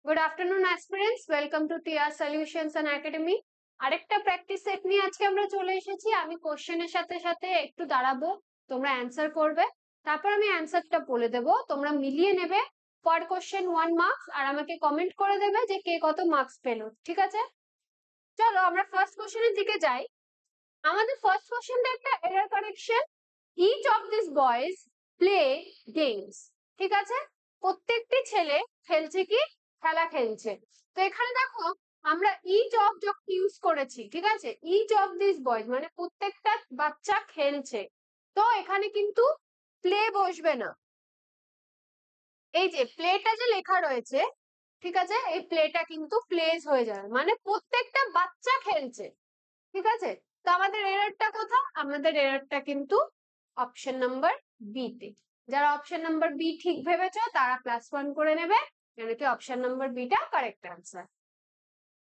Good afternoon aspirants, welcome to TR solutions and academy. আরেকটা practice set নিয়ে আজকে আমরা চলে এসেছি। আমি কোশ্চেনের সাথে সাথে একটু দাঁড়াবো, তোমরা অ্যান্সার করবে, তারপর আমি অ্যান্সারটা বলে দেবো, তোমরা মিলিয়ে নেবে। পার কোশ্চেন 1 মার্কস, আর আমাকে কমেন্ট করে দেবে যে কে কত মার্কস পেলো। ঠিক আছে, চলো আমরা ফার্স্ট কোশ্চেনের দিকে যাই। আমাদের ফার্স্ট কোশ্চেনটা একটা error correction. Each of this boys play games. ঠিক আছে, প্রত্যেকটি ছেলে খেলছে কি, খেলা খেলছে। তো এখানে দেখো আমরা ইচ অফ যখন ইউজ করেছি, ঠিক আছে, ইচ অফ দিস বয়েজ মানে প্রত্যেকটা বাচ্চা খেলছে, তো এখানে কিন্তু প্লে বসবে না। এই যে প্লেটা যে লেখা রয়েছে, ঠিক আছে, এই প্লেটা কিন্তু প্লেস হয়ে যাবে, মানে প্রত্যেকটা বাচ্চা খেলছে। ঠিক আছে, তো আমাদের এররটা কোথায়? আমাদের এররটা কিন্তু অপশন নাম্বার বি তে। যারা অপশন নাম্বার বি ঠিক ভেবেছো তারা +1 করে নেবে, কেন কি অপশন নাম্বার বি টা কারেক্ট আনসার।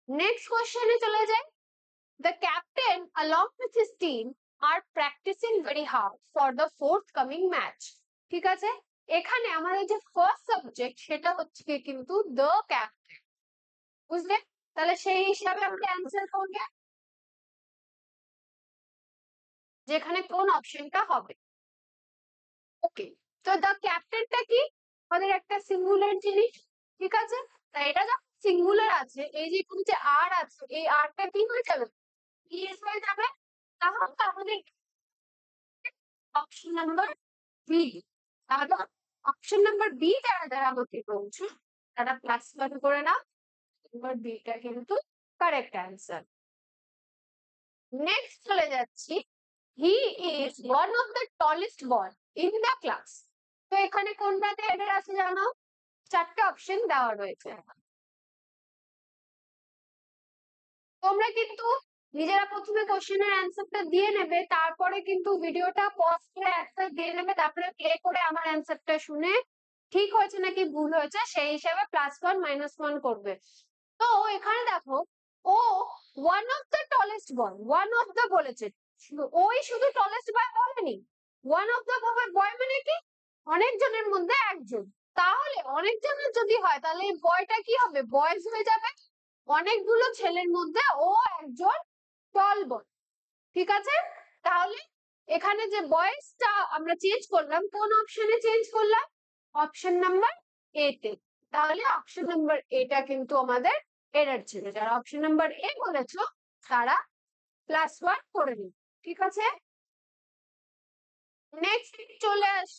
নেক্সট কোশ্চেনে চলে যাই। The captain along with his team are practicing very hard for the forthcoming match. ঠিক আছে, এখানে আমাদের যে ফার্স্ট সাবজেক্ট সেটা হচ্ছে কিন্তু দ্য ক্যাপ্টেন, বুঝলে? তাহলে সেই হিসাবে আমরা অ্যান্সার করবে যেখানে কোন অপশনটা হবে। ওকে, তো দ্য ক্যাপ্টেনটা কি? আমাদের একটা সিঙ্গুলার জিনিস, ঠিক আছে। তাই এটা যখন সিঙ্গুলার আছে, এই যে এখানে যে আর আছে, এই আরটা কি হয়ে যাবে? ইএস হয়ে যাবে। তাহলে আমাদের অপশন নাম্বার বি। তাহলে অপশন নাম্বার বি যারা যারা আমাকে বলছো তারা +1 করে নাও। নাম্বার বিটা কিন্তু কারেক্ট অ্যান্সার। নেক্সট চলে যাচ্ছি। He is one of the tallest boy in the class. তো এখানে কোনটাতে এরর আছে জানো? চারটে অপশন দেওয়া রয়েছে। তোমরা কিন্তু নিজেরা প্রথমে কোশ্চেনের অ্যান্সারটা দিয়ে নেবে, তারপরে কিন্তু ভিডিওটা পজ করে অ্যান্সার দিয়ে নেবে, তারপরে প্লে করে আমার অ্যান্সারটা শুনে ঠিক হয়েছে নাকি ভুল হয়েছে সেই হিসাবে +1 -1 করবে। তো এখানে দেখো, ও one of the tallest boy, one of the বলেছে, ওই শুধু টলেস্ট বয় বলেনি। ওয়ান অফ দ্য বয় মানে কি? অনেকজনের মধ্যে একজন। তাহলে অনেকজনের যদি হয় তাহলে এই বয়টা কি হবে? বয়েজ হয়ে যাবে। অনেকগুলো ছেলের মধ্যে ও একজন টল বয়। ঠিক আছে, তাহলে এখানে যে বয়েসটা আমরা চেঞ্জ করলাম, কোন অপশনে চেঞ্জ করলাম? অপশন নাম্বার এ তে। তাহলে অপশন নাম্বার এটা কিন্তু আমাদের এরর ছিল। যারা অপশন নাম্বার এ বলেছো তারা +1 করে নিন। ঠিক আছে, নেক্সট চলে আস।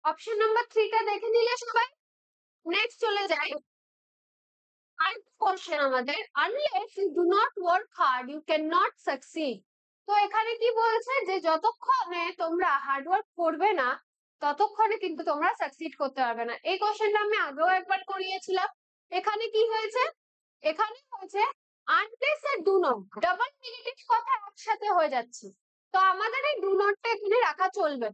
অপশন নাম্বার 3 টা দেখে নিলে সবাই। নেক্সট চলে যাই। আরেকটা কোশ্চেন আমাদের, unless you do not work hard you can not succeed. তো এখানে কি বলছে যে যতক্ষণে তোমরা হার্ড ওয়ার্ক করবে না ততক্ষণে কিন্তু তোমরা সাকসিড করতে পারবে না। এই কোশ্চেনটা আমি আগেও একবার করিয়েছিলাম। এখানে কি হয়েছে? এখানে হয়েছে আনলেস আর ডু নট, ডাবল নেগেটিভ কথা একসাথে হয়ে যাচ্ছে। তো আমাদের এই ডু নটটা এখানে রাখা চলবে,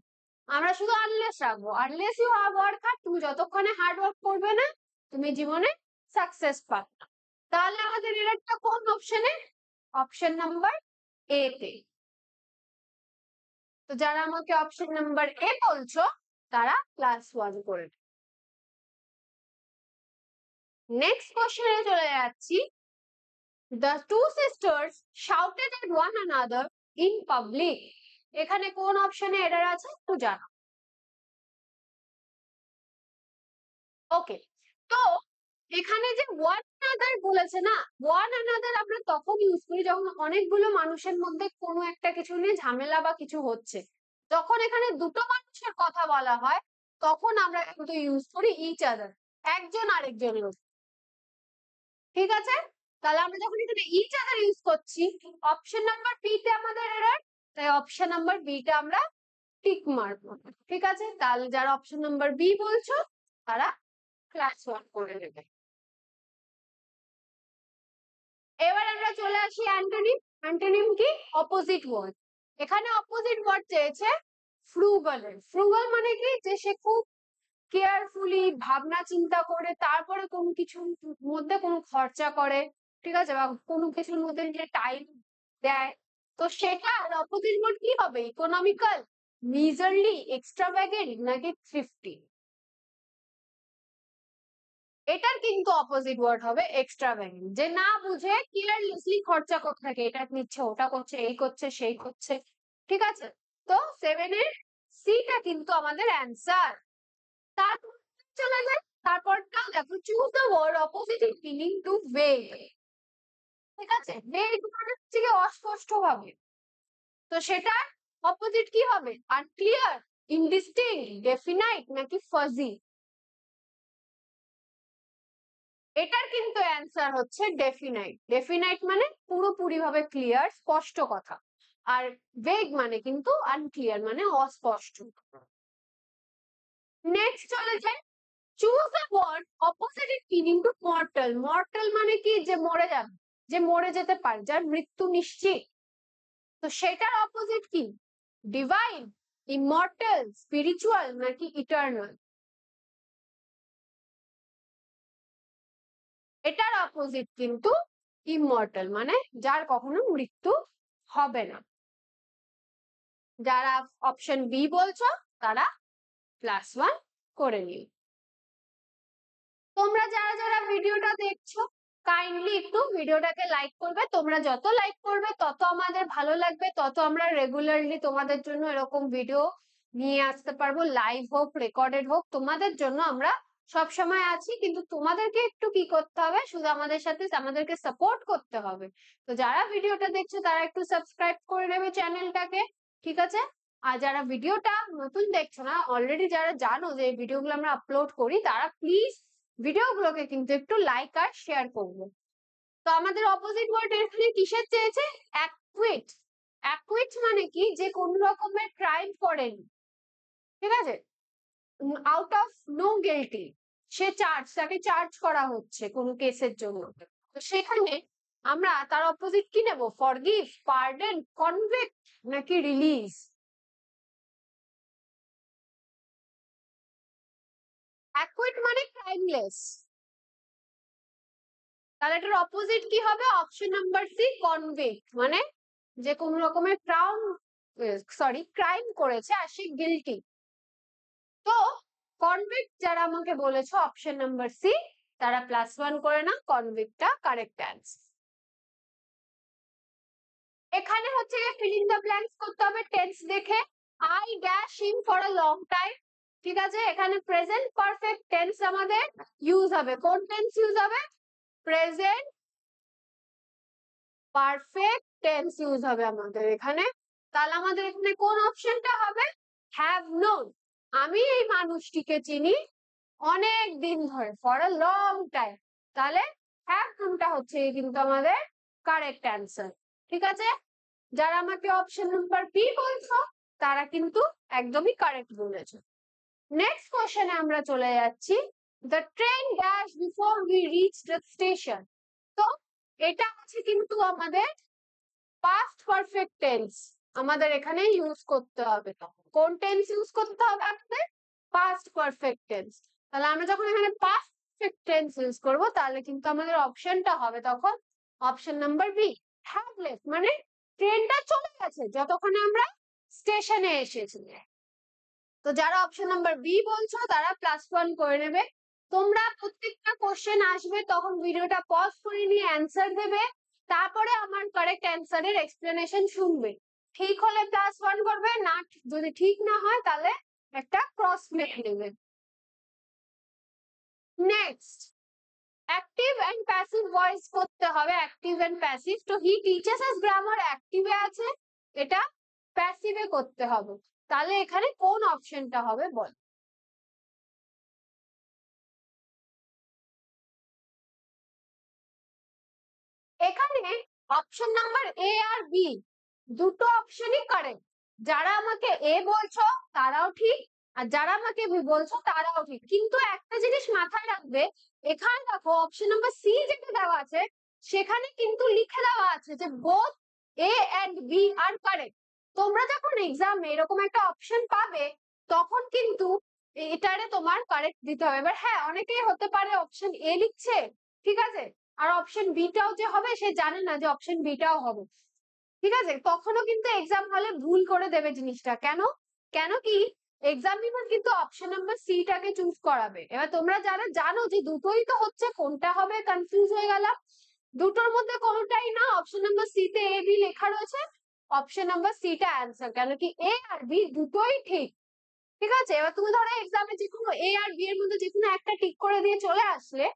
আমরা শুধু আনলেস রাখবো। Unless you have work hard, তুমি যতক্ষণে হার্ড ওয়ার্ক করবে না তুমি জীবনে সাকসেস পাবে না। তাহলে আমাদের এরটা কোন অপশনে? অপশন নাম্বার এ তে। তো যারা আমাকে অপশন নাম্বার এ বলছো তারা +1 করে। নেক্সট কোশ্চেনে চলে যাচ্ছি। The two sisters shouted at one another in public. এখানে কোন অপশনে এরর আছে একটু জানো। ওকে, তো এখানে যে ওয়ান অ্যানাদার বলেছে না, ওয়ান অ্যানাদার আমরা তখন ইউজ করি যখন অনেকগুলো মানুষের মধ্যে কোনো একটা কিছু নিয়ে ঝামেলা বা কিছু হচ্ছে। যখন এখানে দুটো মানুষের কথা বলা হয় তখন আমরা কিন্তু ইউজ করি ইচ আদার, একজন আরেকজনের। ঠিক আছে, তাহলে আমরা যখন এখানে ইচ আদার ইউজ করছি, অপশন নাম্বার বি তে আমাদের এরর, তাই অপশন নাম্বার বি টা আমরা টিক মারবো। ঠিক আছে, তাহলে যারা অপশন নাম্বার বি বলছো তারা +1 করে নেবে। এবার আমরা চলে আসি অ্যান্টোনিম। অ্যান্টোনিম কি? Opposite word. এখানে অপোজিট ওয়ার্ড চেয়েছে ফ্রুগালের। ফ্রুগাল মানে কি? যে সে খুব কেয়ারফুলি ভাবনা চিন্তা করে তারপরে কোনো কিছুর মধ্যে কোনো খরচা করে, ঠিক আছে, বা কোনো কিছুর মধ্যে যে টাইম দেয়। তো সেটা অপোজিট ওয়ার্ড কি হবে? ইকোনমিক্যাল, মিজারলি, এক্সট্রাভ্যাগেন্ট নাকি থ্রিফটি? এটার কিন্তু অপোজিট ওয়ার্ড হবে এক্সট্রাভ্যাগেন্ট, যে না বুঝে কেয়ারলেসলি খরচা করতে থাকে, এটা নিচ্ছে ওটা করছে এই করছে সেই করছে। ঠিক আছে, তো 7 এর সিটা কিন্তু আমাদের অ্যান্সার। তারপর চলে যায়, তারপরটা দেখো, choose the word opposite in meaning to vague. ঠিক আছে, ভেগ মানে হচ্ছে কি অস্পষ্ট ভাবে, তো সেটার অপোজিট কি হবে? আনক্লিয়ার, ইনডিস্টিংক্ট, ডেফিনাইট নাকি ফাজি? এটার কিন্তু অ্যান্সার হচ্ছে ডেফিনাইট। ডেফিনাইট মানে পুরোপুরি ভাবে ক্লিয়ার, স্পষ্ট কথা। আর ভেগ মানে কিন্তু আনক্লিয়ার, মানে অস্পষ্ট। নেক্সট চলে যায়, choose the word opposite in meaning to mortal. Mortal মানে কি? যে মরে যাবে, যে মরে যেতে পারে, যার মৃত্যু নিশ্চিত। তো সেটার অপোজিট কি? ডিভাইন, ইমর্টাল, স্পিরিচুয়াল নাকি ইটার্নাল? এটার অপোজিট কিন্তু ইমর্টাল, মানে যার কখনো মৃত্যু হবে না। যারা অপশন বি বলছো তারা +1 করে নিও। তোমরা যারা যারা ভিডিওটা দেখছো কাইন্ডলি একটু ভিডিওটাকে লাইক করবে। তোমরা যত লাইক করবে তত আমাদের ভালো লাগবে, তত আমরা রেগুলারলি তোমাদের জন্য এরকম ভিডিও নিয়ে আসতে পারবো, লাইভ হোক রেকর্ডেড হোক, তোমাদের জন্য আমরা সব সময় আছি। কিন্তু তোমাদেরকে একটু কি করতে হবে, শুধু আমাদের সাথে আমাদেরকে সাপোর্ট করতে হবে। তো যারা ভিডিওটা দেখছো তারা একটু সাবস্ক্রাইব করে নেবে চ্যানেলটাকে, ঠিক আছে? আর যারা ভিডিওটা নতুন দেখছো না, অলরেডি যারা জানো যে এই ভিডিওগুলো আমরা আপলোড করি, তারা প্লিজ ভিডিওগুলোকে কিন্তু একটু লাইক আর শেয়ার করবো। তো আমাদের অপোজিট ওয়ার্ড এখানে কিসের চেয়েছে? অ্যাকুইট। অ্যাকুইট মানে কি? যে কোন রকমের ক্রাইম করেনি, ঠিক আছে, আউট অফ নো গিল্টি, সে তাকে চার্জ করা হচ্ছে কোন কেসের জন্য। তো সেখানে আমরা তার অপোজিট কি নেব? ফরগিভ, পার্ডন, কনভিক্ট নাকি রিলিজ? অ্যাকুইট মানে ক্রাইমলেস, তাহলে এটার অপোজিট কি হবে? অপশন নাম্বার সি, কনভিক্ট, মানে যে কোন রকমের ক্রাইম করেছে আর সে গিলটি। তো কনভিক্ট যারা আমাকে বলেছো অপশন নাম্বার সি, তারা +1 করে না, কনভিক্টটা কারেক্ট অ্যান্সার। এখানে হচ্ছে ফিল ইন দ্য ব্ল্যাঙ্কস করতে হবে টেন্স দেখে। I dash him for a long time, ঠিক আছে, এখানে প্রেজেন্ট পারফেক্ট টেন্স আমাদের ইউজ হবে। কোন টেন্স ইউজ হবে? প্রেজেন্ট পারফেক্ট টেন্স ইউজ হবে আমাদের এখানে। তাহলে আমাদের এখানে কোন অপশনটা হবে? হ্যাভ নোন, আমি এই মানুষটিকে চিনি অনেক দিন ধরে, ফর আ লং টাইম। তাহলে হ্যাভ নোনটা হচ্ছে কিন্তু আমাদের কারেক্ট অ্যান্সার, ঠিক আছে? যারা আমাকে অপশন নাম্বার বি বলছো তারা কিন্তু একদমই কারেক্ট বলেছো। নেক্সট কোশ্চেনে আমরা চলে যাচ্ছি, the train dash before we reach the station. তো এটা আছে কিন্তু আমাদের পাস্ট পারফেক্ট টেন্স, আমাদের এখানে ইউজ করতে হবে। কোন টেন্স ইউজ করতে হবে আমাদের? Past perfect tense. তাহলে আমরা যখন এখানে পাস্ট পারফেক্ট টেন্স ইউজ করব, তাহলে কিন্তু আমাদের অপশনটা হবে তখন option number B, have left, মানে ট্রেনটা চলে গেছে যতক্ষণে আমরা স্টেশনে এসেছি। তো যারা অপশন নাম্বার বি বলছো তারা +1 করে নেবে। তোমরা প্রত্যেকটা কোশ্চেন আসবে তখন ভিডিওটা পজ করে নিয়ে অ্যান্সার দেবে, তারপরে আমার কারেক্ট অ্যান্সারের এক্সপ্লেনেশন শুনবে। ঠিক হলে +1 করবে, না যদি ঠিক না হয় তাহলে একটা ক্রস লিখে নেবে। Next, active and passive voice করতে হবে, অ্যাক্টিভ এন্ড প্যাসিভ। তো হি টিচেস আস গ্রামার অ্যাক্টিভে আছে, এটা প্যাসিভে করতে হবে। তাহলে এখানে কোন অপশনটা হবে বল? এখানে অপশন নাম্বার এ আর বি দুটো অপশনই কারেক্ট। যারা আমাকে এ বলছো তারাও ঠিক, আর যারা আমাকে বি বলছো তারাও ঠিক। কিন্তু একটা জিনিস মাথায় রাখবে, এখানে দেখো অপশন নাম্বার সি যেটা দেওয়া আছে সেখানে কিন্তু লিখে দেওয়া আছে যে both A and B are correct. তোমরা যখন এক্সামে এরকম একটা অপশন পাবে তখন কিন্তু এটারে তোমার কারেক্ট দিতে হবে। এবার হ্যাঁ, অনেকেই হতে পারে অপশন এ লিখছে, ঠিক আছে, আর অপশন বিটাও যে হবে সে জানে না যে অপশন বিটাও হবে, ঠিক আছে, তখনও কিন্তু এক্সাম হলে ভুল করে দেবে জিনিসটা। কেন? কেন কি এক্সামিনার কিন্তু অপশন নাম্বার সি টাকে চুজ করাবে। এবার তোমরা যারা জানো যে দুটোই তো হচ্ছে, কোনটা হবে কনফিউজ হয়ে গেলাম। দুটোর মধ্যে কোনোটাই না, অপশন নাম্বার সি তে এ বি লেখা রয়েছে, অপশন নাম্বার সি টা অ্যান্সার, কেন কি এ আর বি দুটোই ঠিক। ঠিক আছে, এবার তুমি ধরো এক্সামে যে কোনো এ আর বি এর মধ্যে যে কোনো একটা টিক করে দিয়ে চলে আসলে,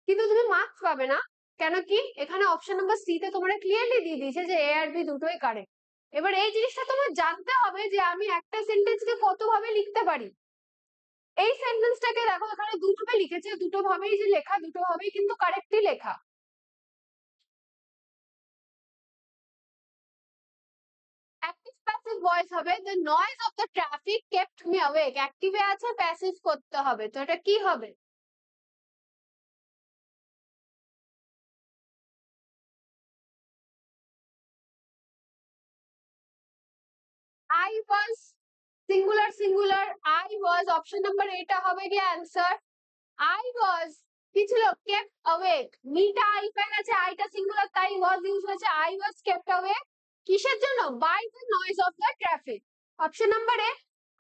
কিন্তু তুমি মার্কস পাবে না। কেন কি এখানে অপশন নাম্বার সি তে তোমরা ক্লিয়ারলি দিয়ে দিয়েছে যে এ আর বি দুটোই কারেক্ট। এবার এই জিনিসটা তোমার জানতে হবে যে আমি একটা সেন্টেন্সকে কত ভাবে লিখতে পারি। এই সেন্টেন্সটাকে দেখো এখানে দুটো ভাবে লিখেছে, দুটো ভাবেই যে লেখা, দুটো ভাবেই কিন্তু কারেক্টলি লেখা। অ্যাক্টিভ প্যাসিভ ভয়েস হবে, the noise of the traffic kept me awake. অ্যাক্টিভে আছে, প্যাসিভ করতে হবে, তো এটা কি হবে? I was, singular singular, I was, option number এটা হবে কি অ্যান্সার। I was কি ছিল, kept awake, মিটা আই পেয়ে গেছে, আইটা সিঙ্গুলার তাই was ইউজ হয়েছে, I was kept awake কিসের জন্য, by the noise of the traffic। Option number A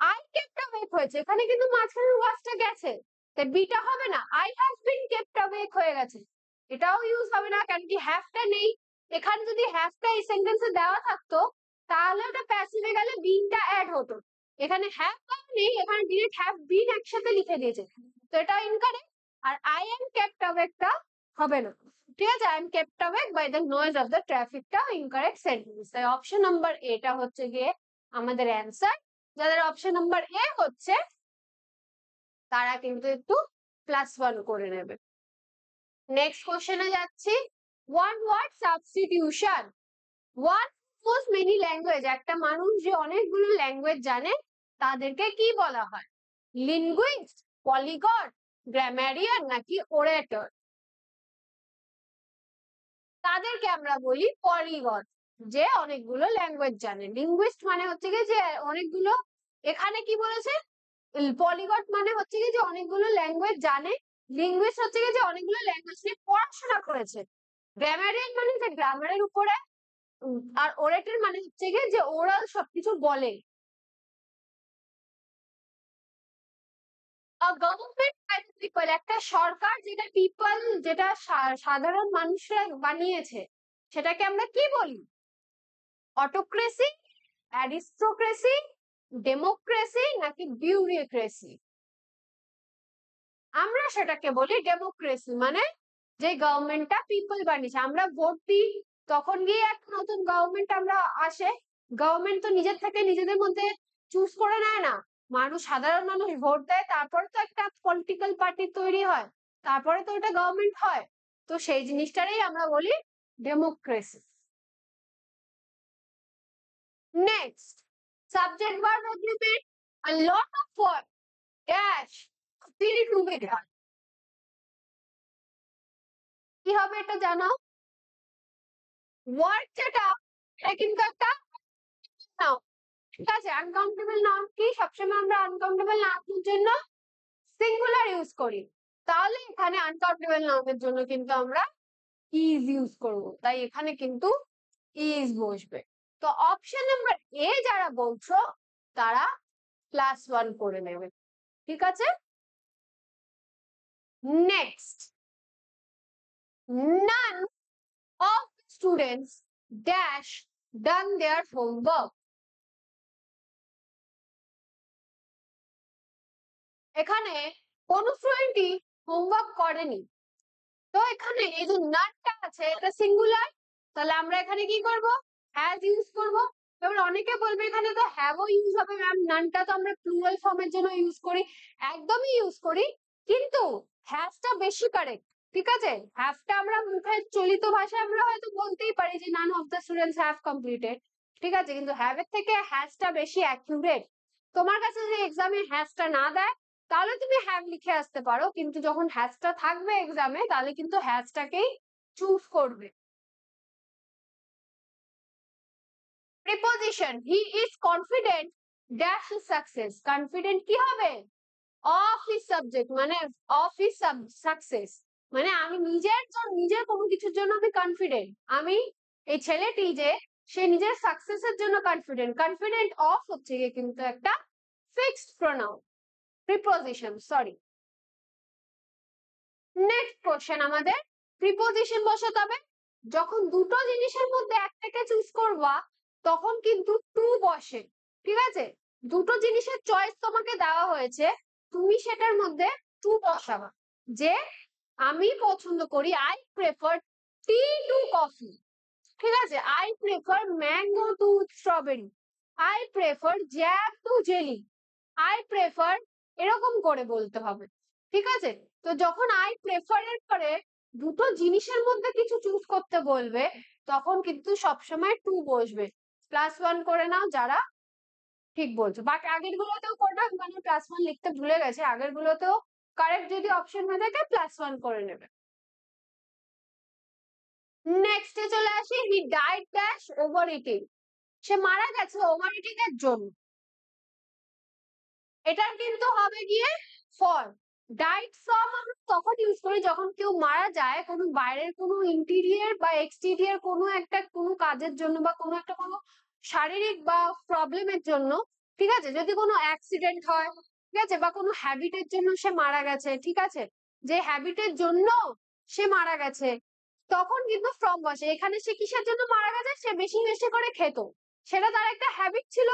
I kept awake হয়েছে, এখানে কিন্তু মাঝখানে ওয়াজটা গেছে, তাই বিটা হবে না, I have been kept awake হয়ে গেছে, এটাও ইউজ হবে না, কারণ কি হ্যাভটা নেই। এখানে যদি হ্যাভটা এই সেন্টেন্সে দেওয়া থাকতো তাহলে ওটা প্যাসিভে গেলে বিনটা অ্যাড হতো। এখানে হ্যাভ নেই, এখানে ডিরেক্ট হ্যাভ বিন একসাথে লিখে দিয়েছে, তো এটা ইনকারেক্ট। আর আই এম কেপ্ট অ্যাওয়েকটা হবে না। ঠিক আছে, I am kept awake by the noise of the ট্রাফিকটা ইনকারেক্ট সেন্টেন্স। তাই অপশন নাম্বার এটা হচ্ছে গিয়ে আমাদের অ্যান্সার। যাদের অপশন নাম্বার এ হচ্ছে তারা কিন্তু একটু +1 করে নেবে। নেক্সট কোশ্চেনে যাচ্ছি। One word substitution, one knows many language, একটা মানুষ যে অনেকগুলো ল্যাঙ্গুয়েজ জানে তাদেরকে কি বলা হয়? লিঙ্গুইস্ট, পলিগট, গ্রামারিয়ান নাকি ওরেটর? তাদেরকে আমরা বলি পলিগট, যে অনেকগুলো ল্যাঙ্গুয়েজ জানে। লিঙ্গুইস্ট মানে হচ্ছে কি যে অনেকগুলো, এখানে কি বলেছে, পলিগট মানে হচ্ছে কি যে অনেকগুলো ল্যাঙ্গুয়েজ জানে, লিঙ্গুইস্ট হচ্ছে কি যে অনেকগুলো ল্যাঙ্গুয়েজ নিয়ে পড়াশোনা করেছে, গ্রামারিয়ান মানে যে গ্রামারের উপরে, আর ওরেটর মানে হচ্ছে কি যে ওরাল সবকিছু বলে। গভর্নমেন্ট বাই দ্য পিপল, একটা সরকার যেটা পিপল, যেটা সাধারণ মানুষরা বানিয়েছে, সেটাকে আমরা কি বলি? অটোক্রেসি, অ্যারিস্টোক্রেসি, ডেমোক্রেসি নাকি বিউরোক্রেসি? আমরা সেটাকে বলি ডেমোক্রেসি, মানে যে গভর্নমেন্টটা পিপল বানিয়েছে, আমরা ভোট দিই তখন গিয়ে একটা নতুন গভর্নমেন্ট আমরা আসে। গভর্নমেন্ট তো নিজের থেকে নিজেদের মধ্যে চুজ করে নেয় না, মানুষ, সাধারণ মানুষ ভোট দেয়, তারপরে তো একটা পলিটিক্যাল পার্টি তৈরি হয়, তারপরে তো ওটা গভর্নমেন্ট হয়। তো সেই জিনিসটারই আমরা বলি democracy. Next, subject verb agreement, a lot of work dash still to be done, কি হবে এটা জানো? ওয়ার্ক যেটা, এটা কিন্তু একটা নাউন। ঠিক আছে, আনকাউন্টেবল নাউন কি, সবসময় আমরা আনকাউন্টেবল নাউনের জন্য সিঙ্গুলার ইউজ করি, তাহলে এখানে আনকাউন্টেবল নাউনের জন্য কিন্তু আমরা ইজ ইউজ করব, তাই এখানে কিন্তু ইজ বসবে। তো অপশন নাম্বার এ যারা বলছো তারা +1 করে নেবে। ঠিক আছে, next, none of the students dash done their homework, এখানে কোন স্টুডেন্টই হোমওয়ার্ক করেনি, তো এখানে এই যে নাটটা আছে এটা সিঙ্গুলার, তাহলে আমরা এখানে কি করব, হ্যাজ ইউজ করব। এবার অনেকে বলবে এখানে তো হ্যাভও ইউজ হবে ম্যাম, নানটা তো আমরা প্লুরাল ফর্মের জন্য ইউজ করি, একদমই ইউজ করি, কিন্তু হ্যাজটা বেশি কারেক্ট। ঠিক আছে, হ্যাভটা আমরা মুখে চলিত ভাষায় আমরা হয়তো বলতেই পারি যে none of the students have completed, ঠিক আছে, কিন্তু হ্যাভের থেকে হ্যাজটা বেশি অ্যাকিউরেট। তোমার কাছে যদি এক্সামে হ্যাজটা না দেয় তাহলে তুমি হ্যাভ লিখে আসতে পারো, কিন্তু যখন হ্যাজটা থাকবে এক্সামে তাহলে কিন্তু হ্যাজটাকেই চুজ করবে। Preposition, he is confident dash his success, confident কি হবে, অফ হিজ সাবজেক্ট, মানে অফ হিজ সাকসেস, মানে আমি নিজের কোনো কিছুর জন্য আমি কনফিডেন্ট, আমি এই ছেলেটি যে সে নিজের সাকসেসের জন্য কনফিডেন্ট, কনফিডেন্ট অফ হচ্ছে গিয়ে কিন্তু একটা fixed pronoun, preposition, sorry. Next question আমাদের, প্রিপোজিশন বসাতে হবে। যখন দুটো জিনিসের মধ্যে একটাকে চুজ করবা তখন কিন্তু টু বসে, ঠিক আছে? দুটো জিনিসের চয়েস তোমাকে দেওয়া হয়েছে, তুমি সেটার মধ্যে টু বসাবা। যে আমি পছন্দ করি, I prefer tea to coffee, ঠিক আছে? I prefer mango to strawberry, I prefer jam to jelly, I prefer, এরকম করে বলতে হবে, ঠিক আছে? তো যখন আই প্রেফার এর পরে দুটো জিনিসের মধ্যে কিছু চুজ করতে বলবে তখন কিন্তু সবসময় টু বসবে। +1 করে নাও যারা ঠিক বলছো, বাট আগের গুলোতেও করবে, মানে +1 লিখতে ভুলে গেছে, আগের গুলোতেও কারেক্ট যদি অপশন হয়ে থাকে +1 করে নেবে। নেক্সটে চলে আসি, he died dash over eating, সে মারা গেছে ওভার ইটিং এর জন্য। এটার কিন্তু হবে গিয়ে ফর। ডাইড ফ্রম আমরা তখন ইউজ করি যখন কেউ মারা যায় কোনো বাইরের কোনো ইন্টেরিয়র বা এক্সটেরিয়র কোনো একটা কোনো কাজের জন্য বা কোনো একটা কোনো শারীরিক বা প্রবলেমের জন্য, ঠিক আছে? যদি কোনো অ্যাক্সিডেন্ট হয়, ঠিক আছে, বা কোনো হ্যাবিটের জন্য সে মারা গেছে, ঠিক আছে, যে হ্যাবিটের জন্য সে মারা গেছে, তখন কিন্তু ফ্রম বসে। এখানে সে কিসের জন্য মারা গেছে? সে বেশি বেশি করে খেত, সেটা তার একটা হ্যাবিট ছিল,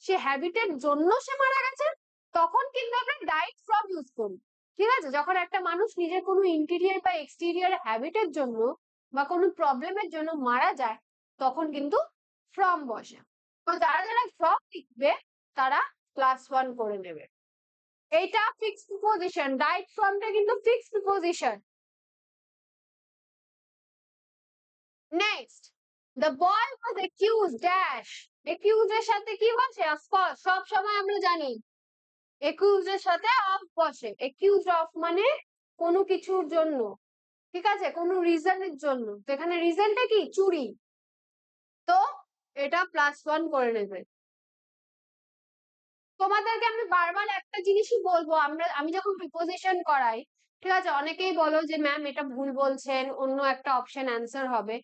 সে হ্যাবিটের জন্য সে মারা গেছে, তখন কিন্তু আমরা ডাইড ফ্রম ইউজ করি, ঠিক আছে? যখন একটা মানুষ নিজের কোনো ইন্টেরিয়র বা এক্সটেরিয়র হ্যাবিটের জন্য বা কোনো প্রবলেমের জন্য মারা যায় তখন কিন্তু ফ্রম বসে। তো যারা যারা ফ্রম লিখবে তারা +1 করে নেবে। এইটা ফিক্সড প্রিপোজিশন, ডাইড ফ্রমটা কিন্তু fixed preposition. Next, the boy was accused dash, accuse এর সাথে কি বসে? অফকোর্স সব সময় আমরা জানি একিউজ এর সাথে অফ বসে। একিউজ অফ মানে কোনো কিছুর জন্য, ঠিক আছে, কোনো রিজনের জন্য। তো এখানে রিজনটা কি? চুরি। তো এটা +1 করে নেবে। তোমাদেরকে আমি বারবার একটা জিনিসই বলবো, আমি যখন প্রিপোজিশন করাই, ঠিক আছে, অনেকেই বলো যে ম্যাম এটা ভুল বলছেন, অন্য একটা অপশন অ্যান্সার হবে,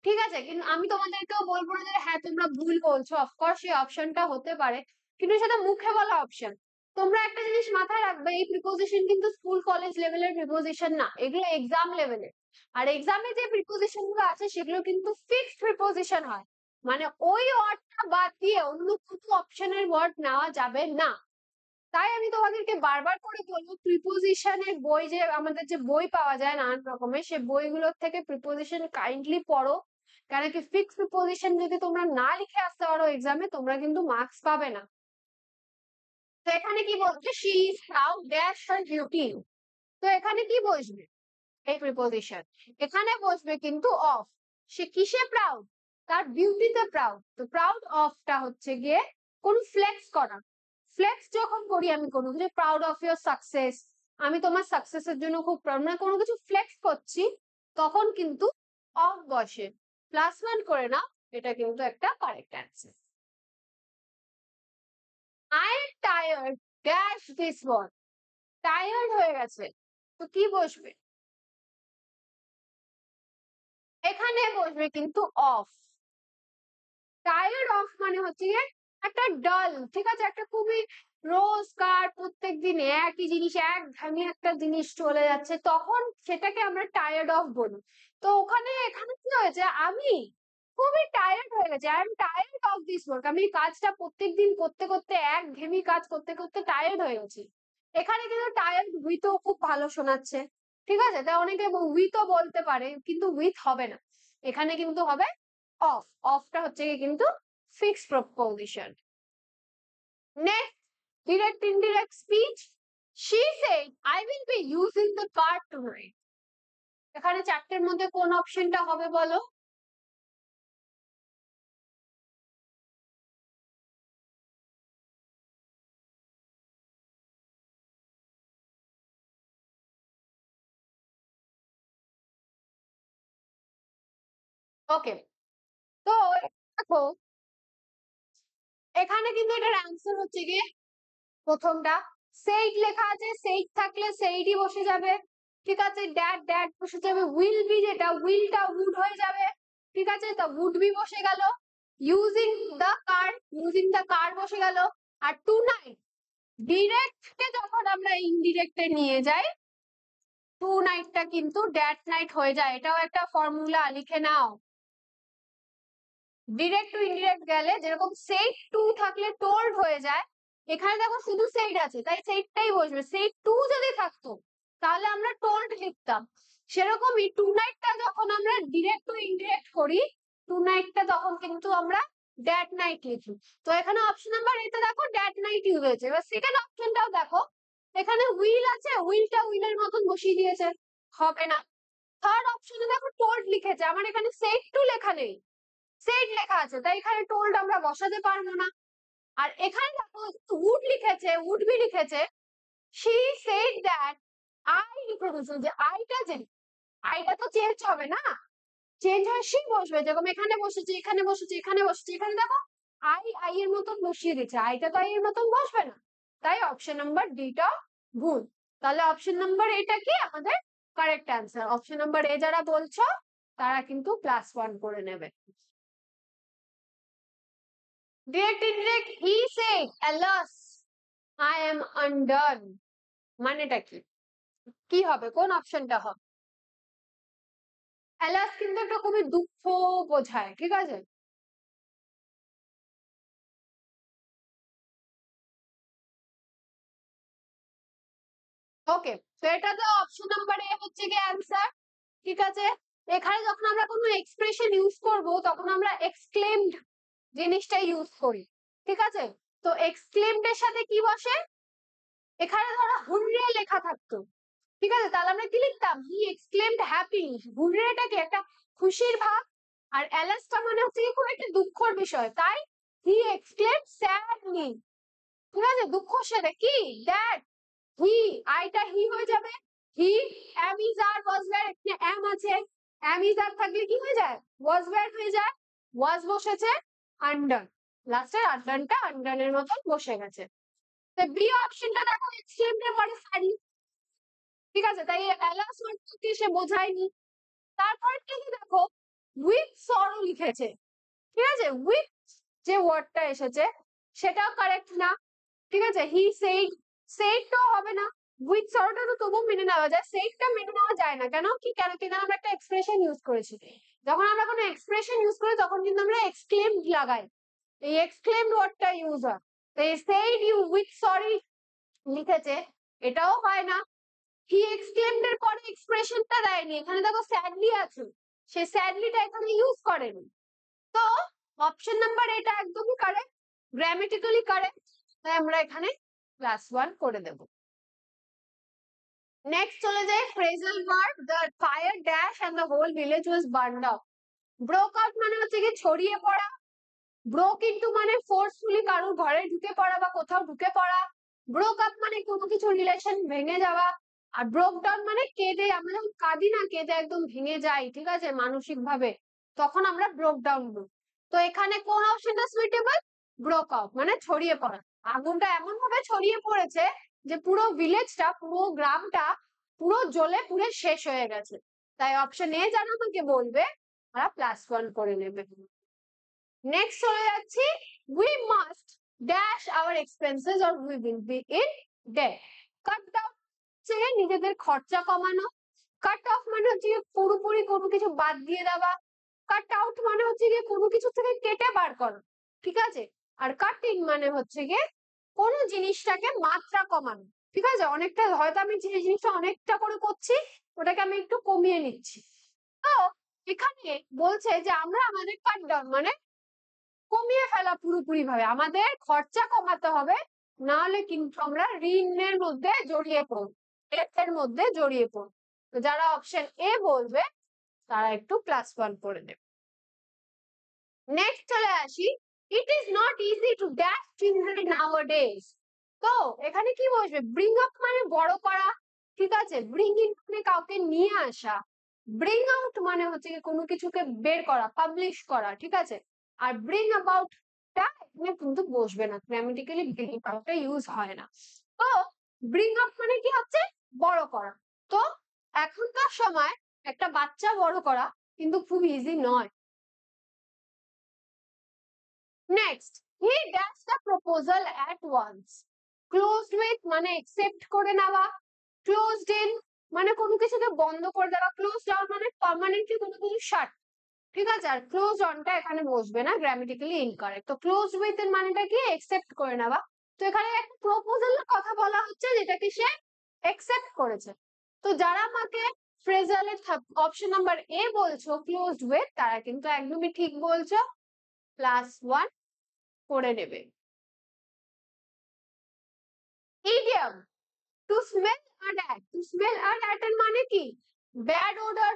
ঠিক আছে, কিন্তু আমি তোমাদেরকেও বলবো না যে হ্যাঁ তোমরা ভুল বলছো, অফকোর্স সেই অপশনটা হতে পারে, কিন্তু সেটা মুখে বলা অপশন। তোমরা একটা জিনিস মাথায় রাখবে, এই প্রিপোজিশন কিন্তু স্কুল কলেজ লেভেলের প্রিপোজিশন না, এগুলো এক্সাম লেভেলের। আর এক্সামে যে প্রিপোজিশন গুলো আছে সেগুলো কিন্তু ফিক্সড প্রিপোজিশন হয়, মানে ওই ওয়ার্ডটা বাদ দিয়ে অন্য কোনো অপশনের ওয়ার্ড নেওয়া যাবে না। তাই আমি তোমাদেরকে বারবার করে বলবো, প্রিপোজিশনের বই, যে আমাদের যে বই পাওয়া যায় নানান রকমের, সে বইগুলোর থেকে প্রিপোজিশন কাইন্ডলি পড়ো। কেন কি ফিক্স প্রিপোজিশন যদি তোমরা না লিখে আসতে পারো এক্সামে, তোমরা কিন্তু মার্কস পাবে না। তো এখানে কি বলছে? She is proud dash her beauty. তো এখানে কি বসবে? এই প্রিপোজিশন এখানে বসবে কিন্তু অফ। সে কিসে প্রাউড? তার বিউটিতে প্রাউড। তো প্রাউড অফটা হচ্ছে গিয়ে কোন ফ্লেক্স করা। ফ্লেক্স যখন করি আমি কোনো কিছু, প্রাউড অফ ইওর সাকসেস, আমি তোমার সাকসেসের জন্য খুব প্রাউড, মানে কোনো কিছু ফ্লেক্স করছি, তখন কিন্তু অফ বসে। +1 করে না, এটা কিন্তু একটা correct answer. I am tired dash this one, tired হয়ে গেছে, তো কি বসবে? এখানে বসবে কিন্তু অফ। টায়ার্ড অফ মানে হচ্ছে গিয়ে একটা ডাল, ঠিক আছে, একটা খুবই রোজকার প্রত্যেকদিন একই জিনিস, একঘেয়েমি একটা জিনিস চলে যাচ্ছে, তখন সেটাকে আমরা টায়ার্ড অফ বলি। তো এখানে কি হয়েছে? আমি খুবই টায়ার্ড হয়ে গেছি, I am tired of this work, আমি কাজটা প্রত্যেকদিন করতে করতে একঘেয়েমি কাজ করতে করতে টায়ার্ড হয়ে গেছি। এখানে কিন্তু টায়ার্ড উইথও খুব ভালো শোনাচ্ছে, ঠিক আছে, তাই অনেকে উইথও বলতে পারে, কিন্তু উইথ হবে না, এখানে কিন্তু হবে অফ। অফটা হচ্ছে কি কিন্তু fixed proposition. Next, direct indirect speech, she said I will be using the car tonight। এখানে চারটের মধ্যে কোন অপশনটা হবে বলো? ওকে, তো দেখো এখানে কিন্তু এটার অ্যান্সার হচ্ছে গিয়ে প্রথমটা, সেইড লেখা আছে, সেইড থাকলে সেইডই বসে যাবে, ঠিক আছে, ড্যাড ড্যাড বসে যাবে, উইল বি যেটা উইলটা উড হয়ে যাবে, ঠিক আছে, তা উড বি বসে গেল, using the car, using the car বসে গেল, আর টু নাইট ডিরেক্টকে যখন আমরা ইনডিরেক্টে নিয়ে যাই টু নাইটটা কিন্তু ড্যাট নাইট হয়ে যায়, এটাও একটা ফর্মুলা, লিখে নাও। ডিরেক্ট টু ইনডিরেক্ট গেলে যেরকম সেট টু থাকলে টোল্ড হয়ে যায়, এখানে দেখো শুধু সেট আছে তাই সেটটাই বসবে, সেট টু যদি থাকতো তাহলে আমরা টোল্ড লিখতাম। সেরকমই টু নাইটটা যখন আমরা ডিরেক্ট টু ইনডিরেক্ট করি, টু নাইটটা তখন কিন্তু আমরা ড্যাট নাইট লিখি। তো এখানে অপশন নাম্বার এতে দেখো ড্যাট নাইট ইউজ হয়েছে। এবার সেকেন্ড অপশনটাও দেখো, এখানে হুইল আছে, হুইলটা হুইলের মতন বসিয়ে দিয়েছে, হবে না। থার্ড অপশনে দেখো টোল্ড লিখেছে, আমার এখানে সেট টু লেখা নেই, সেট লেখা আছে, তাই এখানে টোল্ড আমরা বসাতে পারবো না। আর এখানে দেখো উড লিখেছে, উড বি লিখেছে, শি সেড দ্যাট আই লিখে দিয়েছে, যে আইটা যে আইটা তো চেঞ্জ হবে না, চেঞ্জ হয় শি বসবে, যেরকম এখানে বসেছে এখানে বসেছে এখানে বসেছে, এখানে দেখো আই আই এর মতন বসিয়ে দিচ্ছে, আইটা তো আই এর মতন বসবে না, তাই অপশন নাম্বার ডিটা ভুল। তাহলে অপশন নাম্বার এটা কি আমাদের কারেক্ট অ্যান্সার। অপশন নাম্বার এ যারা বলছো তারা কিন্তু +1 করে নেবে। Direct indirect, he said, alas, I am undone. মানেটা কি, কি হবে, কোন অপশনটা হবে? alas কিন্তু একটা খুবই দুঃখ বোঝায়, ঠিক আছে? ওকে, তো এটা তো অপশন নাম্বার এ হচ্ছে কি অ্যান্সার, ঠিক আছে? এখানে যখন আমরা কোনো এক্সপ্রেশন ইউজ করব তখন আমরা এক্সক্লেমড জিনিসটা ইউজ করি, ঠিক আছে? তো এক্সক্লেমড এর সাথে কি বসে, এখানে ধরো হুররে লেখা থাকতো, ঠিক আছে, তাহলে আমরা কি লিখতাম, হি এক্সক্লেমড হ্যাপিলি, হুররেটা কি একটা খুশির ভাব, আর অ্যালাসটা মানে হচ্ছে কি খুব একটা দুঃখের বিষয়, তাই হি এক্সক্লেমড স্যাডলি, ঠিক আছে, দুঃখের সাথে কি দ্যাট হি, আইটা হি হয়ে যাবে, he am is are was were, এখানে এম আছে, এম ইজ আর থাকলে কি হয়ে যায়, ওয়াজ ওয়্যার হয়ে যায়, ওয়াজ বসেছে, আন্ডার, লাস্টের আন্ডারটা আন্ডারের মতন বসে গেছে। তো বি অপশনটা দেখো এক্সক্লেমড এর পরে স্যাডলি, ঠিক আছে, তাই অ্যালাস ওয়ার্ডটি সে বোঝায়নি। তারপরটা কি দেখো উইথ সরো লিখেছে, ঠিক আছে, উইথ যে ওয়ার্ডটা এসেছে সেটাও কারেক্ট না, ঠিক আছে, হি সেইড, সেইডটাও হবে না, উইথ সরোটা তো তবুও মেনে নেওয়া যায়, সেইডটা মেনে নেওয়া যায় না, কেন কি, কেন কি আমরা একটা এক্সপ্রেশন ইউজ করেছি, যখন আমরা কোনো এক্সপ্রেশন ইউজ করি তখন কিন্তু আমরা এক্সক্লেমড লাগাই, এই এক্সক্লেমড ওয়ার্ডটা ইউজ হয়, তো এই সেইড ইউ উইথ সরি লিখেছে, এটাও হয় না। হি এক্সক্লেমড এর পরে এক্সপ্রেশনটা দেয়নি, এখানে দেখো স্যাডলি আছে, সে স্যাডলিটা এখানে ইউজ করেনি। তো অপশন নাম্বার এটা একদমই কারেক্ট, গ্রামাটিক্যালি কারেক্ট, তাই আমরা এখানে +1 করে দেব। নেক্সট চলে যাই phrasal verb, the fire dash and the whole village was burned out. Broke out মানে হচ্ছে কি ছড়িয়ে পড়া, ব্রোক ইনটু মানে ফোর্সফুলি কারোর ঘরে ঢুকে পড়া বা কোথাও ঢুকে পড়া, ব্রোক আপ মানে কোনো কিছু রিলেশন ভেঙে যাওয়া, আর ব্রোক ডাউন মানে কেঁদে, আমরা যখন কাঁদি না, কেঁদে একদম ভেঙে যাই, ঠিক আছে, মানসিক ভাবে, তখন আমরা ব্রোক ডাউন বলি। তো এখানে কোন অপশনটা সুইটেবল, ব্রোক আউট মানে ছড়িয়ে পড়া, আগুনটা এমন ভাবে ছড়িয়ে পড়েছে যে পুরো ভিলেজটা, পুরো গ্রামটা পুরো জ্বলে পুড়ে শেষ হয়ে গেছে, তাই অপশন এ যারা আমাকে বলবে তারা +1 করে নেবে। নেক্সট চলে যাচ্ছি, we must dash our expenses or we will be in debt. Cut down হচ্ছে নিজেদের খরচা কমানো, কাট অফ মানে হচ্ছে পুরোপুরি কোনো কিছু বাদ দিয়ে দেওয়া, কাট আউট মানে হচ্ছে গিয়ে কোনো কিছু থেকে কেটে বার করা, ঠিক আছে, আর কাটিং মানে হচ্ছে গিয়ে কোনো জিনিসটাকে মাত্রা কমানো, ঠিক আছে, অনেকটা হয়তো আমি যে জিনিসটা অনেকটা করে করছি ওটাকে আমি একটু কমিয়ে নিচ্ছি। তো এখানে বলছে যে আমরা আমাদের কাট ডাউন মানে কমিয়ে ফেলা পুরোপুরি ভাবে, আমাদের খরচা কমাতে হবে, না হলে কিন্তু আমরা ঋণের মধ্যে জড়িয়ে পড়ব, ডেটের মধ্যে জড়িয়ে পড়ব। তো যারা অপশন এ বলবে তারা একটু +1 করে দেবে। নেক্সট চলে আসি, it is not easy to dash children নাওয়াডেজ। তো এখানে কি বসবে, ব্রিং আপ মানে বড় করা, ঠিক আছে, ব্রিং ইন মানে কাউকে নিয়ে আসা, ব্রিং আউট মানে হচ্ছে কোনো কিছুকে বের করা, পাবলিশ করা, ঠিক আছে, আর ব্রিং অ্যাবাউট টা এখানে কিন্তু বসবে না, গ্রামাটিক্যালি ব্রিং আউটটা ইউজ হয় না। তো ব্রিং আপ মানে কি হচ্ছে বড় করা, তো এখনকার সময় একটা বাচ্চা বড় করা কিন্তু খুব ইজি নয়। Next, he dashed the proposal at once. Closed with মানে একসেপ্ট করে নেওয়া, ক্লোজড ইন মানে কোনো কিছুকে বন্ধ করে দেওয়া, ক্লোজ ডাউন মানে পার্মানেন্টলি কোনো কিছু শাট, ঠিক আছে? আর ক্লোজ অনটা এখানে বসবে না, গ্রামেটিক্যালি ইনকারেক্ট। তো ক্লোজ উইথ এর মানেটা কি? একসেপ্ট করে নেওয়া। তো এখানে একটা প্রপোজালের কথা বলা হচ্ছে যেটাকে সে একসেপ্ট করেছে। তো যারা আমাকে ফ্রেজালের অপশন নাম্বার এ বলছো ক্লোজড উইথ, তারা কিন্তু একদমই ঠিক বলছো, +1 করে নেবে। Idiom two smell a that, two smell a that এর মানে কি? ব্যাড ওডর,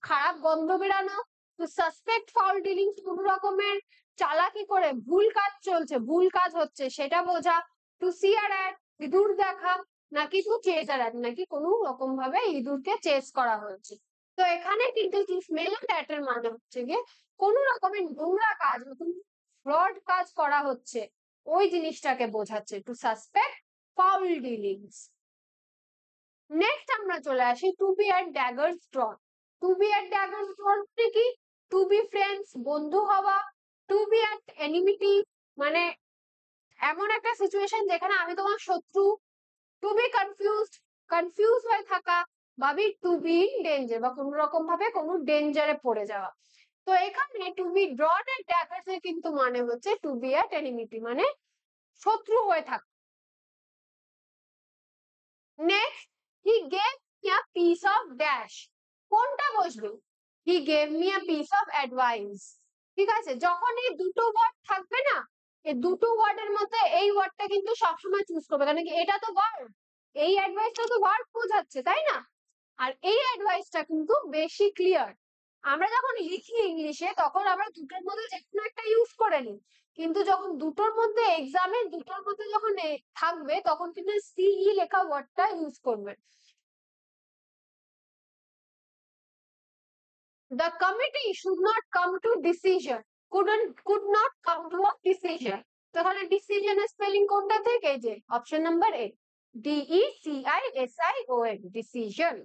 খারাপ গন্ধ বেরানো। টু সাসপেক্ট ফাউল ডিলিংস, কোন রকমের চালাকি করে ভুল কাজ চলছে, ভুল কাজ হচ্ছে সেটা বোঝা। টু সি আ ড্যাট, ইঁদুর দেখা, নাকি টু চেজ আ ড্যাট, নাকি কোনো রকম ভাবে ইঁদুরকে চেজ করা হচ্ছে। তো এখানে কিন্তু টু স্মেল আ ড্যাট এর মানে হচ্ছে গিয়ে কোন রকমের নোংরা কাজ, ফ্রড কাজ করা হচ্ছে, ওই জিনিসটাকে বোঝাচ্ছে to suspect foul dealings. Next আমরা চলে আসি to be at daggers drawn. To be at daggers drawn মানে কি? টু বি ফ্রেন্ডস, বন্ধু হওয়া। টু বি অ্যাট এনিমিটি মানে এমন একটা সিচুয়েশন যেখানে আমি তোমার শত্রু। টু বি কনফিউজড, কনফিউজ হয়ে থাকা। ভাবি টু বি ইন ডেঞ্জার বা কোন রকম ভাবে কোনো ডেঞ্জারে পড়ে যাওয়া। তো এখানে to be drawn at daggers এর কিন্তু মানে হচ্ছে টু বি অ্যাট এনিমিটি মানে শত্রু হয়ে থাকা। Next, he gave me a piece of dash, কোনটা বসবে? He gave me a piece of advice. ঠিক আছে, যখন এই দুটো ওয়ার্ড থাকবে না, এই দুটো ওয়ার্ডের মধ্যে এই ওয়ার্ডটা কিন্তু সবসময় চুজ করবে, কারণ কি এটা তো ভার্ব, এই অ্যাডভাইসটা তো ভার্ব বোঝাচ্ছে, তাই না? আর এই অ্যাডভাইসটা কিন্তু বেশি ক্লিয়ার। আমরা যখন লিখি ইংলিশে তখন আমরা দুটোর মধ্যে যে কোনো একটা ইউজ করে নিই, কিন্তু যখন দুটোর মধ্যে এক্সামে দুটোর মধ্যে যখন থাকবে তখন কিন্তু সিই লেখা ওয়ার্ডটা ইউজ করবে। The committee should not come to decision, could not come to a decision। তো তাহলে ডিসিশন এর স্পেলিং কোনটা থেকে? যে option number A, DECISION, decision.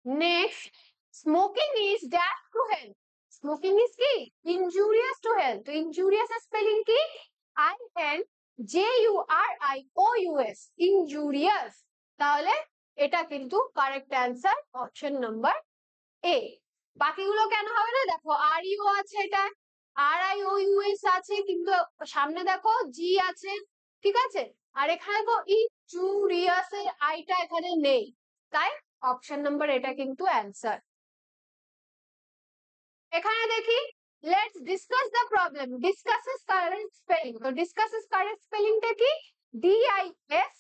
Next, smoking is dash to health, smoking is কি? Injurious to health. তো injurious এর spelling কি? INJURIOUS, injurious. তাহলে এটা কিন্তু correct answer, option number A. বাকিগুলো কেন হবে না? দেখো REO আছে, এটা RIOUS আছে, কিন্তু সামনে দেখো জি আছে, ঠিক আছে? আর এখানে দেখো ইনজুরিয়াস এর আইটা এখানে নেই, তাই অপশন নাম্বার এটা কিন্তু অ্যান্সার। এখানে দেখি, let's discuss the problem, discuss is correct spelling. তো ডিসকাস ইজ কারেক্ট স্পেলিংটা কি? DISCUSS।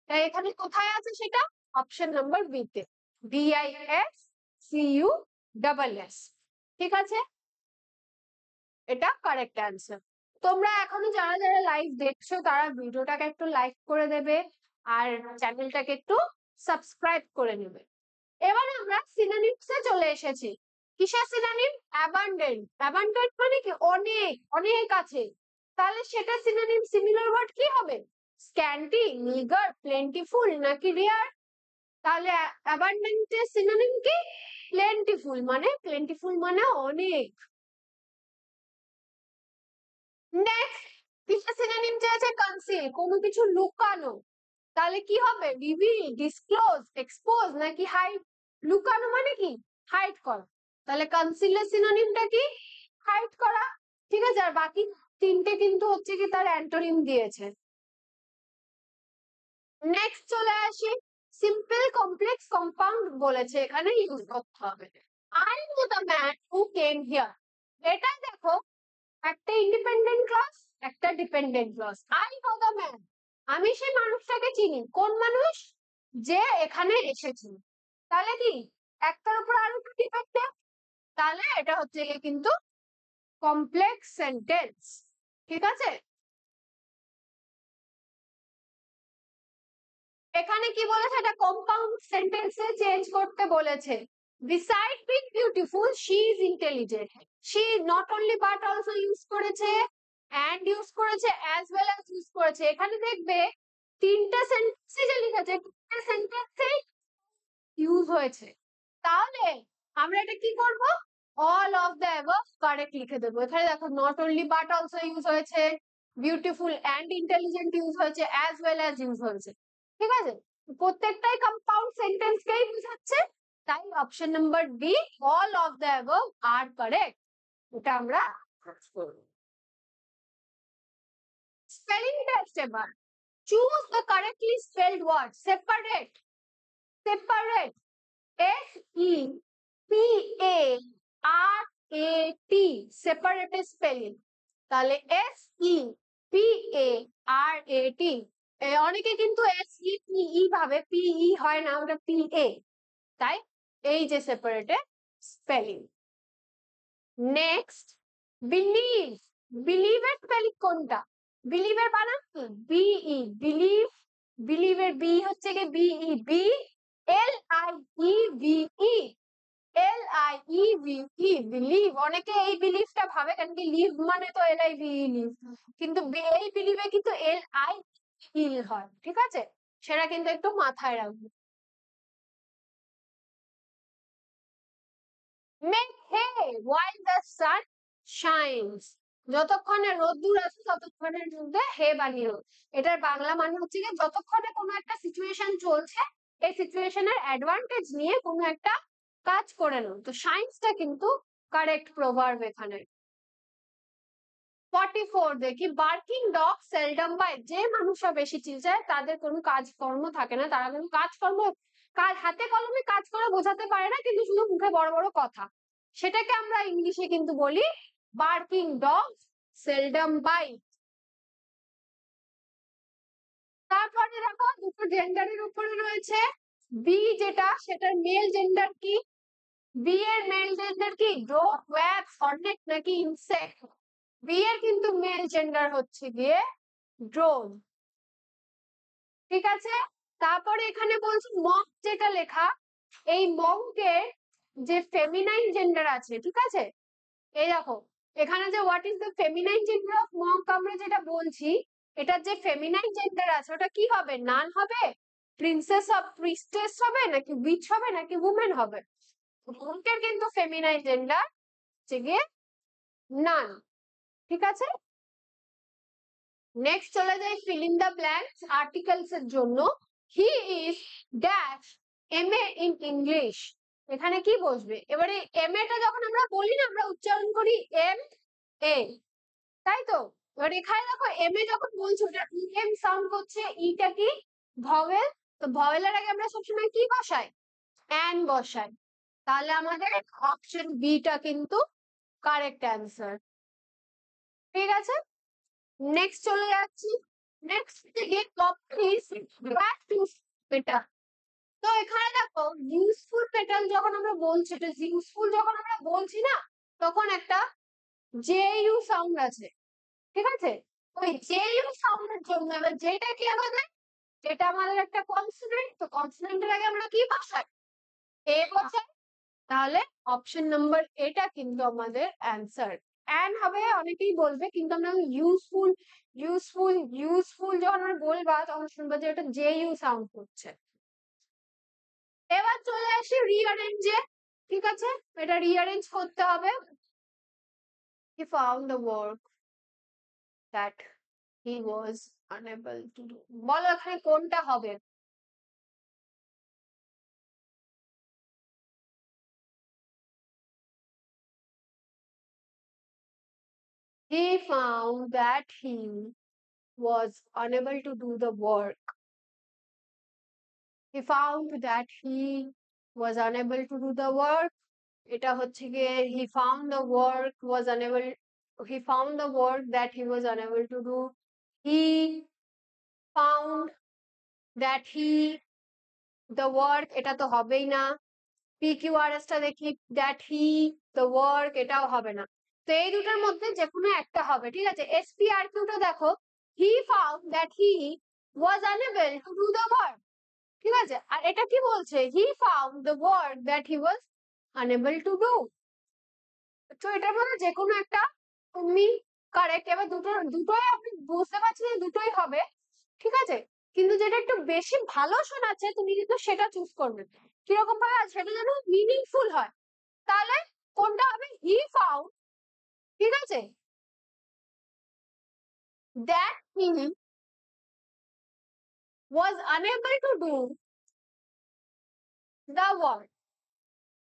তাই এখানে কোথায় আছে সেটা? অপশন নাম্বার বি তে, DISCUSS। ঠিক আছে, এটা কারেক্ট অ্যান্সার। তোমরা এখনো যারা যারা লাইভ দেখছো তারা ভিডিওটাকে একটু লাইক করে দেবে আর চ্যানেলটাকে একটু সাবস্ক্রাইব করে নেবে। এবার আমরা সিনোনিমসে চলে এসেছি। কিসের সিনোনিম? অ্যাবান্ডেন্ট। অ্যাবান্ডেন্ট মানে কি? অনেক, অনেক আছে। তাহলে সেটা সিনোনিম, সিমিলার ওয়ার্ড কি হবে? স্ক্যান্টি, মিগার, প্লেন্টিফুল নাকি রেয়ার? তাহলে অ্যাবান্ডেন্টের সিনোনিম কি? প্লেন্টিফুল। মানে প্লেন্টিফুল মানে অনেক। নেক্সট, কিসের সিনোনিম চেয়েছে? কনসিল, কোনো কিছু লুকানো। তাহলে কি হবে? রিভিল, ডিসক্লোজ, এক্সপোজ নাকি হাইড? লুকানো মানে কি? হাইড করা। তাহলে কনসিলের সিনোনিমটা কি? হাইড করা। ঠিক আছে, আর বাকি তিনটে কিন্তু হচ্ছে কি তার অ্যান্টোনিম দিয়েছে। নেক্সট চলে আসি, সিম্পল কমপ্লেক্স কম্পাউন্ড বলেছে, এখানে ইউজ করতে হবে। I know the man who came here, এটা দেখো একটা ইন্ডিপেন্ডেন্ট ক্লজ, একটা dependent clause. I know the man, আমি সেই মানুষটাকে চিনি। কোন মানুষ? যে এখানে এসেছে। তাহলে কি একটার উপর আরো ডিপেন্ডেন্ট? তাহলে এটা হচ্ছে কিন্তু কমপ্লেক্স সেন্টেন্স। ঠিক আছে, এখানে কি বলেছে? এটা কম্পাউন্ড সেন্টেন্সে চেঞ্জ করতে বলেছে। Beside being beautiful she is intelligent. She not only but also use করেছে, এন্ড ইউজ করেছে, অ্যাজ ওয়েল অ্যাজ ইউজ করেছে। এখানে দেখবে তিনটা সেন্টেন্সে যে লিখেছে, তিনটা সেন্টেন্সে ইউজ হয়েছে। তাহলে আমরা এটা কি করব? All of the above correct লিখে দেবো। এখানে দেখো not only but also use হয়েছে, বিউটিফুল অ্যান্ড ইন্টেলিজেন্ট ইউজ হয়েছে, অ্যাজ ওয়েল অ্যাজ ইউজ হয়েছে, ঠিক আছে? প্রত্যেকটাই কম্পাউন্ড সেন্টেন্সকেই বোঝাচ্ছে, তাই option number D, all of the above are correct, এটা আমরা স্পেলিং টেস্ট এবার। Choose the correctly spelled word. Separate, separate, S E P A R A T, separate spelling. তাহলে S E P A R A টি, অনেকে কিন্তু S E P E ভাবে, P E হয় না, ওটা পি এ, তাই এই যে সেপারেটেড স্পেলিং। নেক্সট, বিলিভ, বিলিভের স্পেলিং কোনটা? বিলিভের বানান কি? বিই, বিলিভ, বিলিভের বি হচ্ছে কি BE, B L I E V E, L I E V E, believe. অনেকে এই বিলিভটা ভাবে কেন কি লিভ মানে তো L I V E live, কিন্তু এই বিলিভে কিন্তু এল আই ই হয়, ঠিক আছে? সেটা কিন্তু একটু মাথায় রাখবে। Make hay while the sun shines, যতক্ষণে রোদ্দুর আছে ততক্ষণের মধ্যে হে বানিয়ে। এটার বাংলা মানে হচ্ছে কি যতক্ষণে কোনো একটা সিচুয়েশন চলছে, এই সিচুয়েশনের অ্যাডভান্টেজ নিয়ে কোনো একটা কাজ করে নাও, তো সায়েন্সটা কিন্তু কারেক্ট প্রভার্ব এখানে। 44 দেখি, বার্কিং ডগ সেলডম বাই, যে মানুষরা বেশি চিল্লায় তাদের কোনো কাজকর্ম থাকে না, তারা কোনো কাজকর্ম হাতে কলমে কাজ করে বোঝাতে পারে না, কিন্তু শুধু মুখে বড় বড় কথা, সেটাকে আমরা ইংলিশে কিন্তু বলি বার্কিং ডগ সেলডম বাই। তারপরে দেখো দুটো জেন্ডারের উপরে রয়েছে, বি যেটা সেটার মেল জেন্ডার কি? বি এর মেল জেন্ডার কি? ডগ, ওয়্যাক্স, হর্নেট নাকি ইনসেক্ট? বি এর কিন্তু মেল জেন্ডার হচ্ছে গিয়ে ড্রোন, ঠিক আছে? তারপরে এখানে বলছি মঙ্ক যেটা লেখা, এই মঙ্কের যে ফেমিনাইন জেন্ডার আছে, ঠিক আছে? এই দেখো এখানে যে what is the feminine gender of Monk আমরা যেটা বলছি, এটার যে ফেমিনাইন জেন্ডার আছে ওটা কি হবে? নান হবে, প্রিন্সেস অফ প্রিস্টেস হবে, নাকি উইচ হবে, নাকি উমেন হবে? মঙ্কের কিন্তু ফেমিনাইন জেন্ডার হচ্ছে গিয়ে নান, ঠিক আছে? নেক্সট চলে যাই fill in the blanks articles এর জন্য। He is dash M A in English, এখানে কি বসবে? এবারে এম এ টা যখন আমরা বলি না, আমরা উচ্চারণ করি এম এ, তাই তো? এবার এখানে দেখো এম এ যখন বলছি ওটা এম সাউন্ড করছে, ইটা কি? ভওয়েল, তো ভওয়েলের আগে আমরা সবসময় কি বসাই? অ্যান বসাই, তাহলে আমাদের অপশন বি টা কিন্তু কারেক্ট অ্যান্সার, ঠিক আছে? নেক্সট চলে যাচ্ছি, নেক্সট থেকে কপিস ব্যাক টু পেটাল। তো এখানে দেখো ইউজফুল পেটাল যখন আমরা বলছি, এটা ইউজফুল যখন আমরা বলছি না, তখন একটা জে ইউ সাউন্ড আছে, ঠিক আছে? ওই জে ইউ সাউন্ডের জন্য এবার যেটা কি আমাদের, যেটা আমাদের একটা কনসোনেন্ট, তো কনসোনেন্টের আগে আমরা কি বসাই? এ বসাই, তাহলে অপশন নাম্বার এটা কিন্তু আমাদের অ্যান্সার। অ্যান হবে অনেকেই বলবে, কিন্তু আমরা ইউজফুল, ইউজফুল, ইউজফুল যখন আমরা বলবা তখন শুনবা যে এটা জে ইউ সাউন্ড করছে। এবার চলে আসি রিঅ্যারেঞ্জে, ঠিক আছে? এটা রিঅ্যারেঞ্জ করতে হবে। He found the work that he was unable to do, বলো এখানে কোনটা হবে? He found that he was unable to do the work. He found that he was unable to do the work. এটা হচ্ছে গিয়ে he found the work was unable, he found the work that he was unable to do. He found that he the work, এটা তো হবেই না। PQRS টা দেখি, that he the work, এটাও হবে না। তো এই দুটোর মধ্যে যে কোনো একটা হবে, ঠিক আছে? SPRQ টা দেখো, he found that he was unable to do the work, ঠিক আছে? আর এটা কি বলছে? he found the work that he was unable to do, তো এটার মধ্যে যে কোনো একটা তুমি কারেক্ট। এবার দুটোই আপনি বুঝতে পারছেন যে দুটোই হবে, ঠিক আছে? কিন্তু যেটা একটু বেশি ভালো শোনাচ্ছে তুমি কিন্তু সেটা চুজ করবে, কিরকম ভাবে? সেটা যেন মিনিংফুল হয়, তাহলে কোনটা হবে? হি ফাউন্ড, ঠিক আছে? that he was unable to do the work.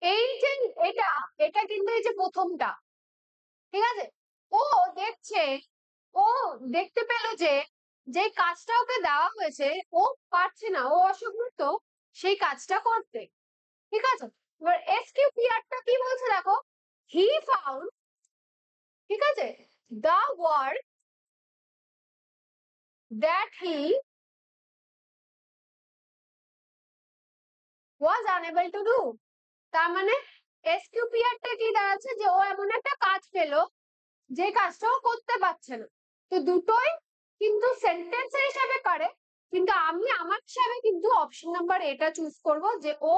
এই যে এটা এটা কিন্তু এই যে প্রথমটা, ঠিক আছে? ও দেখছে, ও দেখতে পেল যে যে কাজটা ওকে দেওয়া হয়েছে ও পারছে না, ও অসমর্থ সেই কাজটা করতে, ঠিক আছে? এবার এসকিউপিআরটা কি বলছে দেখো, হি ফাউন্ড, ঠিক আছে, the work that he was unable to do. তার মানে এসকিউপিআরটা কি দাঁড়াচ্ছে, যে ও এমন একটা কাজ পেলো যে কাজটা ও করতে পারছে না। তো দুটোই কিন্তু সেন্টেন্স হিসাবে পারে, কিন্তু আমি আমার হিসাবে কিন্তু অপশন নাম্বার এটা চুজ করব, যে ও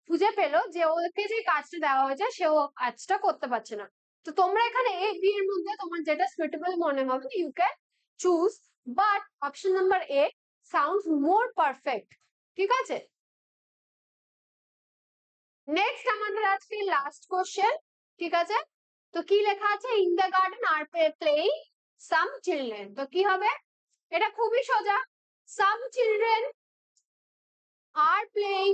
খুঁজে পেলো যে ওকে যে কাজটা দেওয়া হয়েছে সে ও কাজটা করতে পারছে না। তো তোমরা এখানে এ বি এর মধ্যে তোমার যেটা সুইটেবল মনে হবে you can choose, but option number A sounds more perfect, ঠিক আছে? নেক্সট আমাদের আজকে লাস্ট কোশ্চেন, ঠিক আছে? তো কি লেখা আছে, in the garden are playing some children. তো কি হবে, এটা খুবই সোজা, সাম children are playing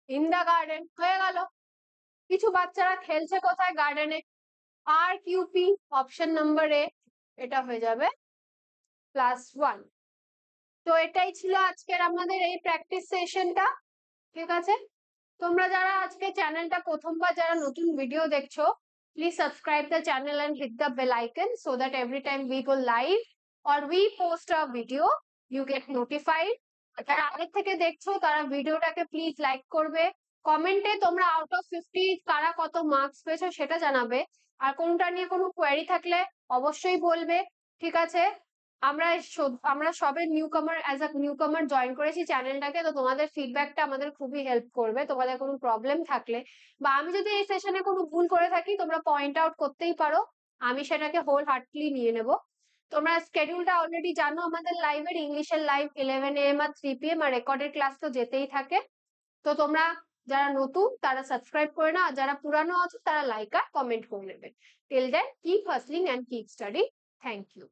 in the garden হয়ে গেল, কিছু বাচ্চারা খেলছে কোথায়, গার্ডেনে। আর কিউপি অপশন নাম্বার এ, এটা হয়ে যাবে +1। তো এটাই ছিল আজকের আমাদের এই প্র্যাকটিস সেশনটা, ঠিক আছে? তোমরা যারা আজকে চ্যানেলটা প্রথমবার যারা নতুন ভিডিও দেখছো, please subscribe the channel and hit the bell icon so that every time we go live or we post a video you get notified. যারা আগের থেকে দেখছো তারা ভিডিওটাকে প্লিজ লাইক করবে, কমেন্টে তোমরা আউট অফ 50 কারা কত মার্কস পেয়েছো সেটা জানাবে, আর কোনটা নিয়ে কোনো কোয়েরি থাকলে অবশ্যই বলবে, ঠিক আছে? আমরা সবে newcomer, as a newcomer join করেছি চ্যানেলটাকে, তো তোমাদের ফিডব্যাকটা আমাদের খুবই হেল্প করবে। তোমাদের কোনো প্রবলেম থাকলে বা আমি যদি এই সেশনে কোনো ভুল করে থাকি তোমরা পয়েন্ট আউট করতেই পারো, আমি সেটাকে হোল হার্টলি নিয়ে নেব। তোমরা স্কেডিউলটা অলরেডি জানো, আমাদের লাইভের ইংলিশের লাইভ 11 AM আর 3 PM, আর রেকর্ডেড ক্লাস তো যেতেই থাকে। তো তোমরা যারা নতুন তারা সাবস্ক্রাইব করে নাও, আর যারা পুরানো আছো তারা লাইক আর কমেন্ট করে নেবে। Till then keep hustling and keep study. Thank you.